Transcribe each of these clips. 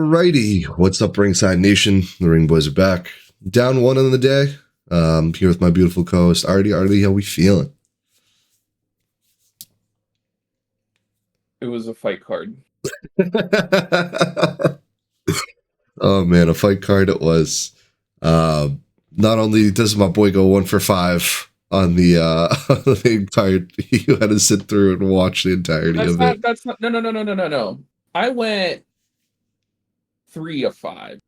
Alrighty, what's up, Ringside Nation? The Ring Boys are back. Down one on the day. Here with my beautiful co-host Artie. Artie, how we feeling? It was a fight card. Oh man, a fight card it was. Not only does my boy go 1 for 5 on the on the main card, you had to sit through and watch the entirety That's of it. not. That's not. No. I went 3 of 5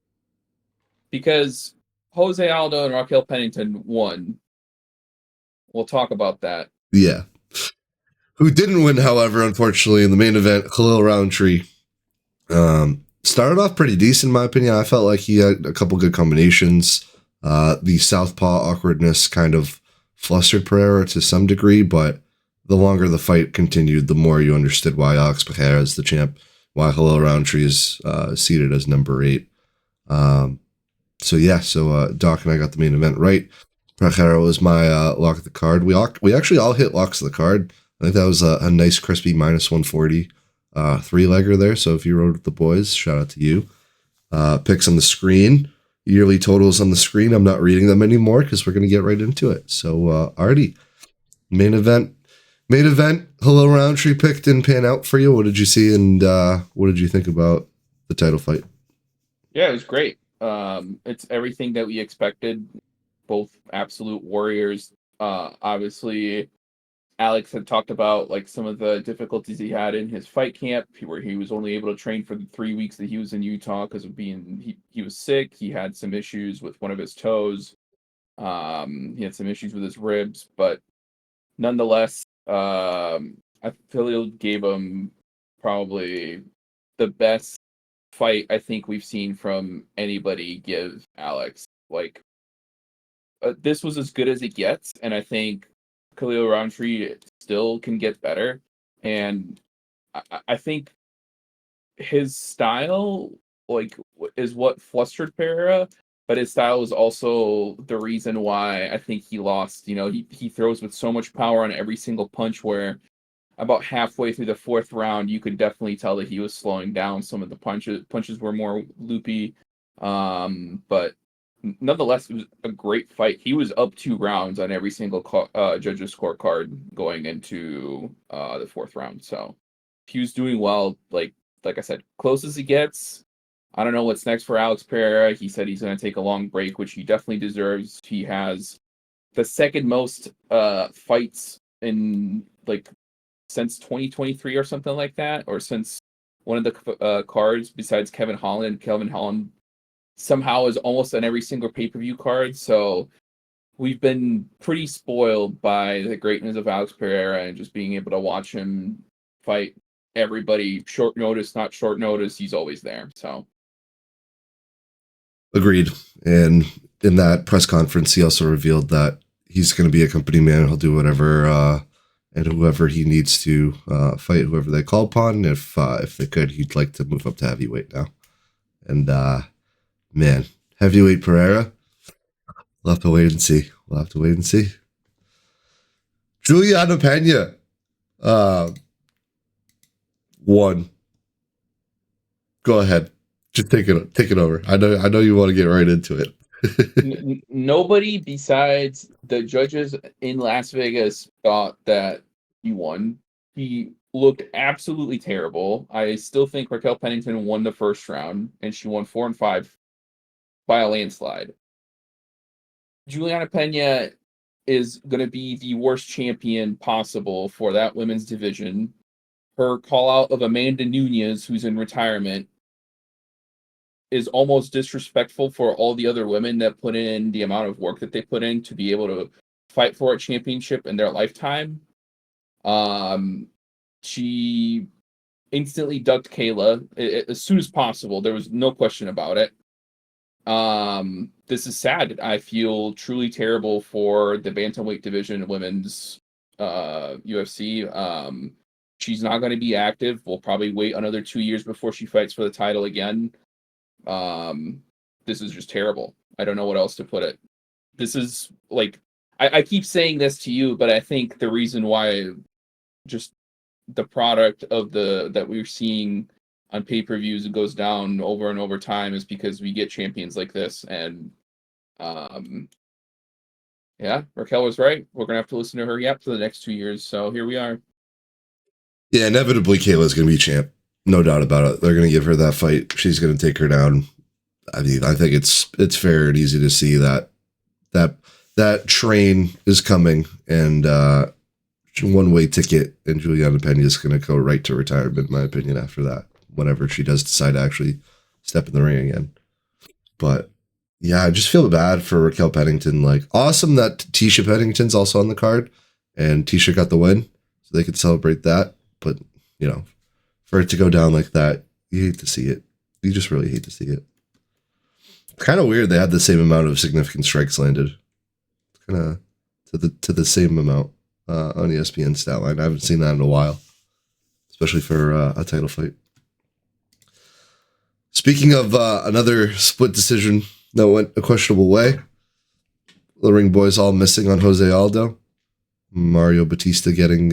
because Jose Aldo and Raquel Pennington won. We'll talk about that. Yeah. Who didn't win, however, unfortunately, in the main event, Khalil Roundtree. Started off pretty decent, in my opinion. I felt like he had a couple good combinations. The southpaw awkwardness kind of flustered Pereira to some degree, but the longer the fight continued, the more you understood why Alex Pereira is the champ, why Khalil Roundtree is seated as number 8. So Doc and I got the main event right. Pereira was my lock of the card. We actually all hit locks of the card. I think that was a nice crispy minus 140 three-legger there. So if you rode with the boys, shout out to you. Picks on the screen, yearly totals on the screen. I'm not reading them anymore because we're going to get right into it. So Artie, main event. Hello Roundtree pick didn't pan out for you. What did you see and what did you think about the title fight? Yeah, it was great. It's everything that we expected. Both absolute warriors. Obviously, Alex had talked about like some of the difficulties he had in his fight camp, where he was only able to train for the 3 weeks that he was in Utah because of being he was sick. He had some issues with one of his toes. He had some issues with his ribs, but nonetheless, I feel it gave him probably the best fight I think we've seen from anybody give Alex. Like this was as good as it gets, and I think Khalil Roundtree still can get better. And I think his style, like, is what flustered Pereira, but his style is also the reason why I think he lost. You know, he throws with so much power on every single punch where about halfway through the 4th round, you could definitely tell that he was slowing down. Some of the punches were more loopy, but nonetheless, it was a great fight. He was up 2 rounds on every single judge's scorecard going into the 4th round. So he was doing well. Like I said, close as he gets. I don't know what's next for Alex Pereira. He said he's going to take a long break, which he definitely deserves. He has the second most fights in like since 2023 or something like that, or since one of the cards besides Kevin Holland. Kevin Holland somehow is almost on every single pay-per-view card. So we've been pretty spoiled by the greatness of Alex Pereira and just being able to watch him fight everybody short notice, not short notice. He's always there. So Agreed. And in that press conference, he also revealed that he's going to be a company man. He'll do whatever and whoever he needs to fight, whoever they call upon. If they could, he'd like to move up to heavyweight now. And man, heavyweight Pereira. We'll have to wait and see. Juliana Pena won. Go ahead. Just take it over. I know you want to get right into it. Nobody besides the judges in Las Vegas thought that he won. He looked absolutely terrible. I still think Raquel Pennington won the 1st round, and she won 4 and 5 by a landslide. Juliana Pena is going to be the worst champion possible for that women's division. Her call out of Amanda Nunes, who's in retirement, is almost disrespectful for all the other women that put in the amount of work that they put in to be able to fight for a championship in their lifetime. She instantly ducked Kayla as soon as possible. There was no question about it. This is sad. I feel truly terrible for the bantamweight division of women's UFC. She's not going to be active. We'll probably wait another 2 years before she fights for the title again. This is just terrible. I don't know what else to put it. This is like I keep saying this to you, but I think the reason why just the product of that we're seeing on pay-per-views, it goes down over and over time is because we get champions like this. And um, yeah, Raquel was right. We're gonna have to listen to her yap for the next 2 years. So here we are. Yeah, inevitably Kayla's going to be champ. No doubt about it. They're going to give her that fight. She's going to take her down. I mean, I think it's fair and easy to see that that train is coming, and one-way ticket, and Juliana Pena is going to go right to retirement, in my opinion, after that, whenever she does decide to actually step in the ring again. But yeah, I just feel bad for Raquel Pennington. Like, awesome that Tisha Pennington's also on the card, and Tisha got the win, so they could celebrate that. But, you know, for it to go down like that, you hate to see it. You just really hate to see it. Kind of weird they had the same amount of significant strikes landed. Kind of to the same amount on ESPN stat line. I haven't seen that in a while, especially for a title fight. Speaking of another split decision that went a questionable way, the ring boys all missing on Jose Aldo. Mario Batista getting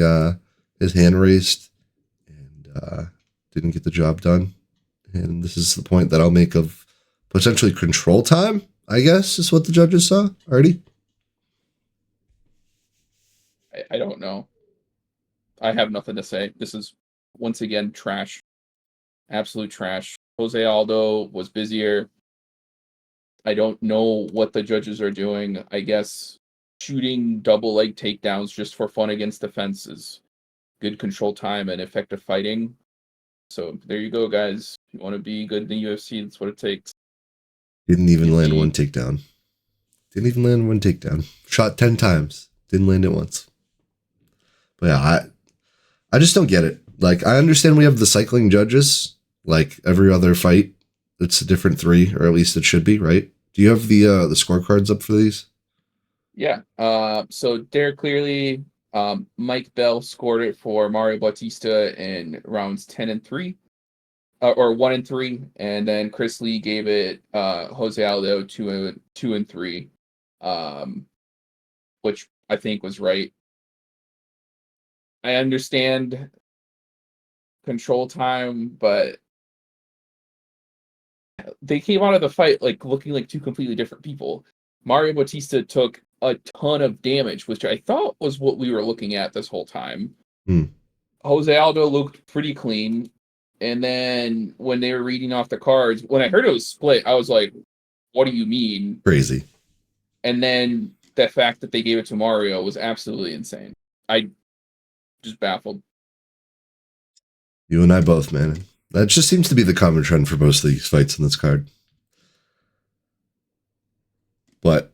his hand raised and didn't get the job done. And this is the point that I'll make of potentially control time, I guess, is what the judges saw. Artie? I don't know. I have nothing to say. This is once again trash. Absolute trash. Jose Aldo was busier. I don't know what the judges are doing. I guess shooting double leg takedowns just for fun against the fence is good control time and effective fighting. So there you go, guys. If you want to be good in the UFC, that's what it takes. Didn't even land one takedown. Didn't even land one takedown. Shot 10 times. Didn't land it once. But yeah, I just don't get it. Like, I understand we have the cycling judges. Like every other fight, it's a different three, or at least it should be, right? Do you have the scorecards up for these? Yeah. So Derek Clearly, Mike Bell scored it for Mario Bautista in rounds 10 and 3. Or 1 and 3, and then Chris Lee gave it Jose Aldo 2 and 3, which I think was right. I understand control time, but they came out of the fight like looking like two completely different people. Mario Bautista took a ton of damage, which I thought was what we were looking at this whole time. Jose Aldo looked pretty clean. And then when they were reading off the cards, when I heard it was split, I was like, what do you mean? Crazy. And then the fact that they gave it to Mario was absolutely insane. I just baffled. You and I both, man. That just seems to be the common trend for most of these fights in this card. But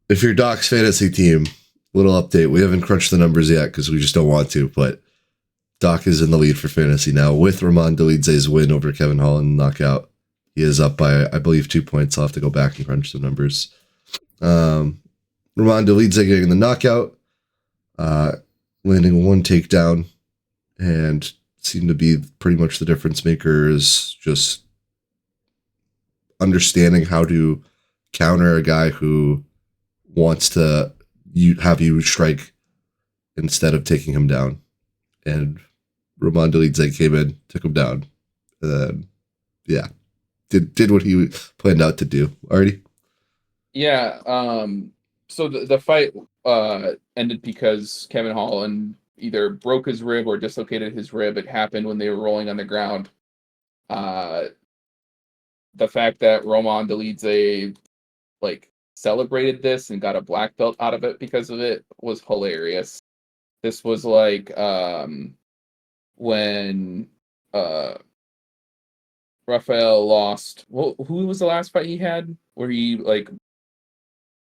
if you're Doc's fantasy team, little update. We haven't crunched the numbers yet because we just don't want to, but Doc is in the lead for fantasy now with Ramon Delidze's win over Kevin Holland knockout. He is up by, I believe, 2 points. I'll have to go back and crunch the numbers. Ramon Delidze getting the knockout, landing one takedown, and seemed to be pretty much the difference maker is just understanding how to counter a guy who wants to have you strike instead of taking him down. And Ramon Delidze came in, took him down, and then, yeah, did what he planned out to do. Artie? Yeah. So the fight ended because Kevin Holland either broke his rib or dislocated his rib. It happened when they were rolling on the ground. The fact that Ramon Delidze like celebrated this and got a black belt out of it because of it was hilarious. This was like when Rafael lost. Well, who was the last fight he had where he like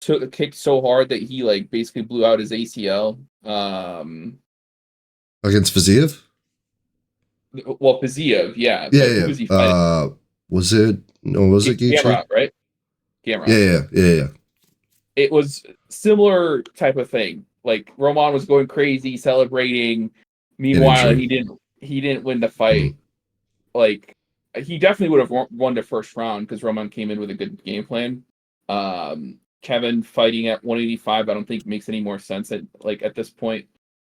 kicked so hard that he like basically blew out his ACL? Against Fiziev? Well, Fiziev, yeah. Yeah, But who yeah. was he fighting? Was it Gaethje? Gamrot, right? Gamrot. Yeah. It was similar type of thing. Like Roman was going crazy, celebrating. Meanwhile, he didn't win the fight. Like he definitely would have won the first round because Roman came in with a good game plan. Kevin fighting at 185, I don't think makes any more sense at this point.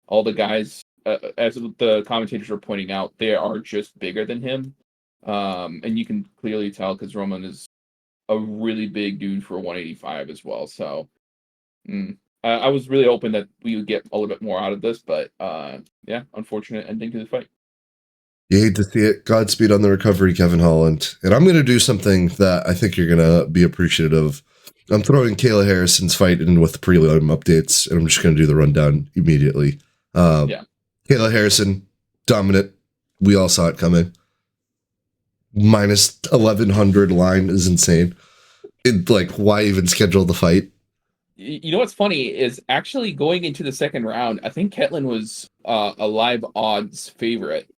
All the guys, as the commentators were pointing out, they are just bigger than him. And you can clearly tell because Roman is a really big dude for 185 as well. So I was really hoping that we would get a little bit more out of this, but yeah, unfortunate ending to the fight. You hate to see it. Godspeed on the recovery, Kevin Holland. And I'm going to do something that I think you're going to be appreciative of. I'm throwing Kayla Harrison's fight in with prelim updates, and I'm just going to do the rundown immediately. Yeah. Kayla Harrison, dominant. We all saw it coming. Minus 1100 line is insane. Like, why even schedule the fight? You know what's funny is actually going into the second round, I think Ketlin was a live odds favorite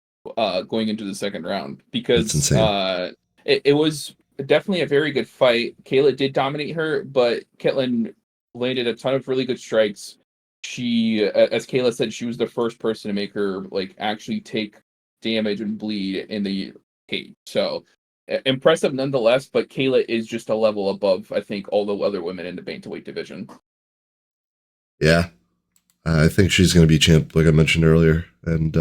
going into the second round It's because insane. it was definitely a very good fight. Kayla did dominate her, but Ketlin landed a ton of really good strikes. She, as Kayla said, she was the first person to make her like actually take damage and bleed in the cage. So impressive nonetheless, but Kayla is just a level above, I think, all the other women in the bantamweight division. Yeah. I think she's going to be champ, like I mentioned earlier. And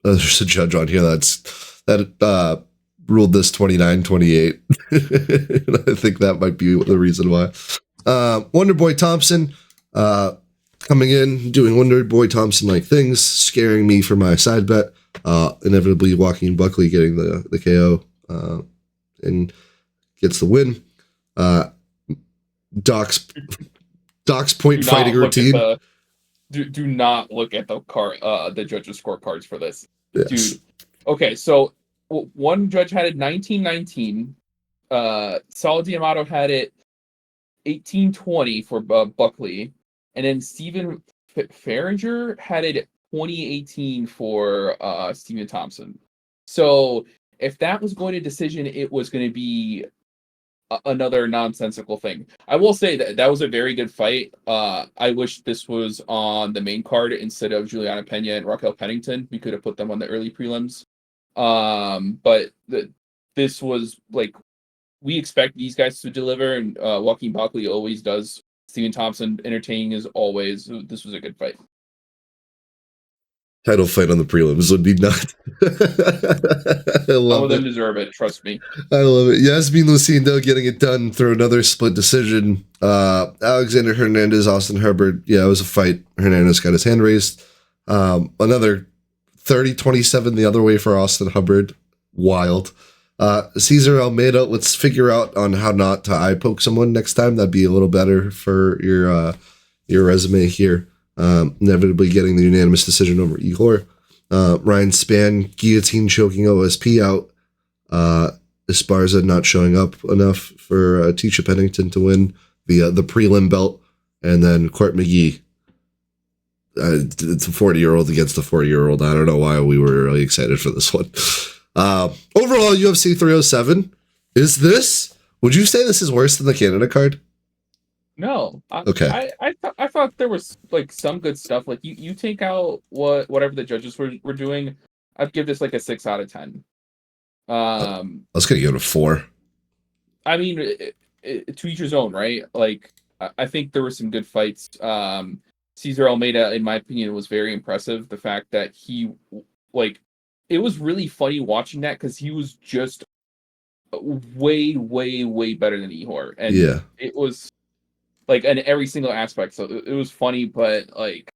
there's a judge on here that ruled this 29-28. I think that might be the reason why. Wonder Boy Thompson coming in, doing Wonder Boy Thompson like things, scaring me for my side bet. Inevitably, Joaquin Buckley getting the KO and gets the win. Doc's Do point fighting not look at routine. the do not look at the judges scorecards for this, Yes. dude. Okay, so one judge had it 1919. Saul D'Amato had it 1820 for Buckley, and then Stephen Farringer had it 2018 for Stephen Thompson. So if that was going to decision, it was going to be another nonsensical thing. I will say that that was a very good fight. I wish this was on the main card instead of Juliana Pena and Raquel Pennington. We could have put them on the early prelims. But this was like we expect these guys to deliver, and Joaquin Buckley always does. Stephen Thompson, entertaining as always. This was a good fight. Title fight on the prelims would be nuts. I Some of love them it. deserve it. Trust me. I love it. Yasmin Lucindo getting it done through another split decision. Alexander Hernandez, Austin Herbert. Yeah, it was a fight. Hernandez got his hand raised. Another 30-27 the other way for Austin Hubbard. Wild. Cesar Almeida, let's figure out on how not to eye poke someone next time. That'd be a little better for your resume here. Inevitably getting the unanimous decision over Igor. Ryan Spann, guillotine choking OSP out. Esparza not showing up enough for Tisha Pennington to win the prelim belt. And then Court McGee. It's a 40-year-old against a 40-year-old. I don't know why we were really excited for this one. Overall, UFC 307. Would you say this is worse than the Canada card? No, Okay. I thought there was like some good stuff. Like you take out whatever the judges were doing, I'd give this like a 6 out of 10. I was going to give it a 4. I mean, to each his own, right? Like I think there were some good fights. Cesar Almeida, in my opinion, was very impressive. The fact that he like it was really funny watching that because he was just way, way, way better than Ihor, and Yeah. it was like in every single aspect. So it was funny, but like,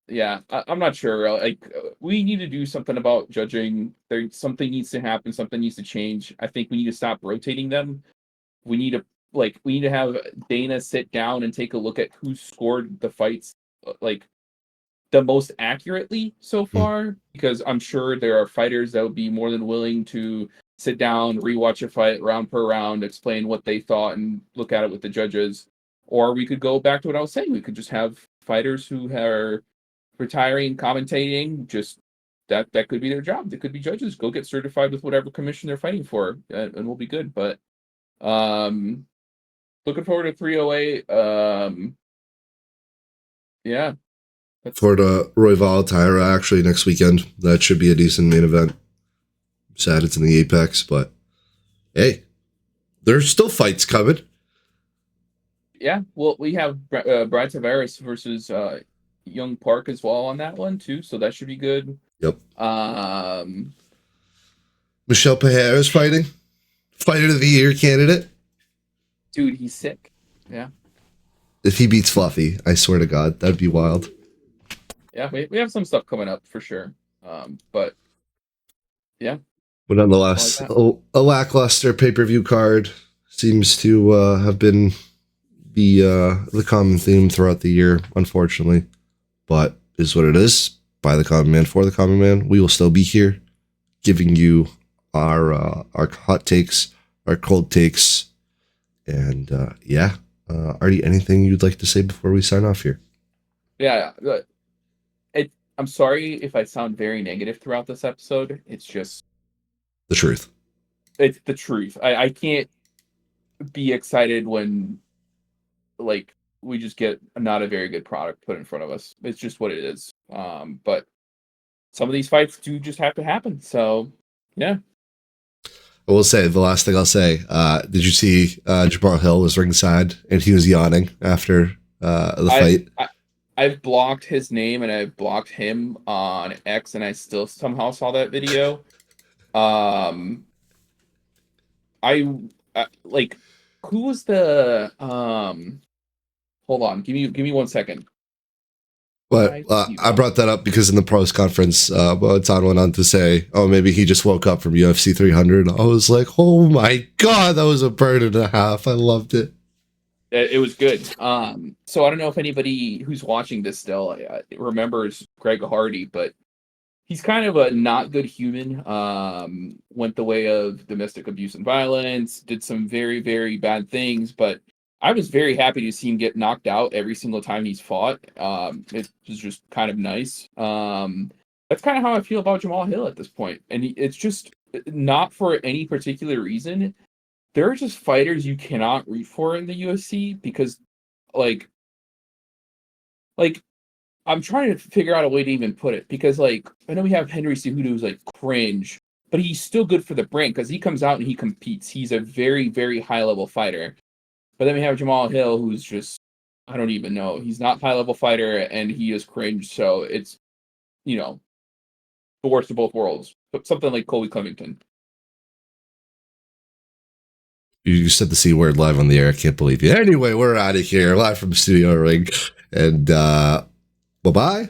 yeah, I'm not sure. Like, we need to do something about judging. There, something needs to happen. Something needs to change. I think we need to stop rotating them. We need to we need to have Dana sit down and take a look at who scored the fights like the most accurately so Mm. far, because I'm sure there are fighters that would be more than willing to sit down, rewatch a fight round per round, explain what they thought, and look at it with the judges. Or we could go back to what I was saying. We could just have fighters who are retiring, commentating. Just that could be their job. They could be judges. Go get certified with whatever commission they're fighting for, and we'll be good. But um, looking forward to 308. Yeah, that's Florida Royval Tyra actually next weekend. That should be a decent main event. Sad it's in the Apex, but hey, there's still fights coming. yeah. Well, we have Brad Tavares versus Young Park as well on that one too, so that should be good. Yep. Um, Michelle Pereira is fighting. Fighter of the Year candidate. Dude, he's sick. Yeah. If he beats Fluffy, I swear to God, that'd be wild. Yeah, we have some stuff coming up for sure. But yeah. But nonetheless, Like a lackluster pay per view card seems to have been the common theme throughout the year, unfortunately. But is what it is. By the common man, for the common man. We will still be here, giving you our hot takes, our cold takes, and yeah. Artie, anything you'd like to say before we sign off here? yeah. I'm sorry if I sound very negative throughout this episode. It's just The truth. it's the truth. I can't be excited when like we just get not a very good product put in front of us. It's just what it is. But some of these fights do just have to happen. So yeah. I will say the last thing I'll say. Did you see Jabbar Hill was ringside and he was yawning after the fight? I've blocked his name and I've blocked him on X, and I still somehow saw that video. Um, I like who was the Hold on, give me 1 second. But I brought that up because in the pros conference, Tan went on to say, "Oh, maybe he just woke up from UFC 300." I was like, "Oh my God, that was a burn and a half." I loved it. It was good. So I don't know if anybody who's watching this still remembers Greg Hardy, but he's kind of a not good human. Went the way of domestic abuse and violence, did some very, very bad things, but I was very happy to see him get knocked out every single time he's fought. It was just kind of nice. That's kind of how I feel about Jamal Hill at this point. And it's just not for any particular reason. There are just fighters you cannot root for in the UFC because, like, like I'm trying to figure out a way to even put it because, like, I know we have Henry Cejudo who's like cringe, but he's still good for the brand because he comes out and he competes. He's a very, very high level fighter. But then we have Jamal Hill, who's just, I don't even know. He's not high level fighter and he is cringe. So it's, you know, the worst of both worlds. But something like Colby Covington. You said the C word live on the air. I can't believe you. Anyway, we're out of here, live from Studio Ring. And bye bye.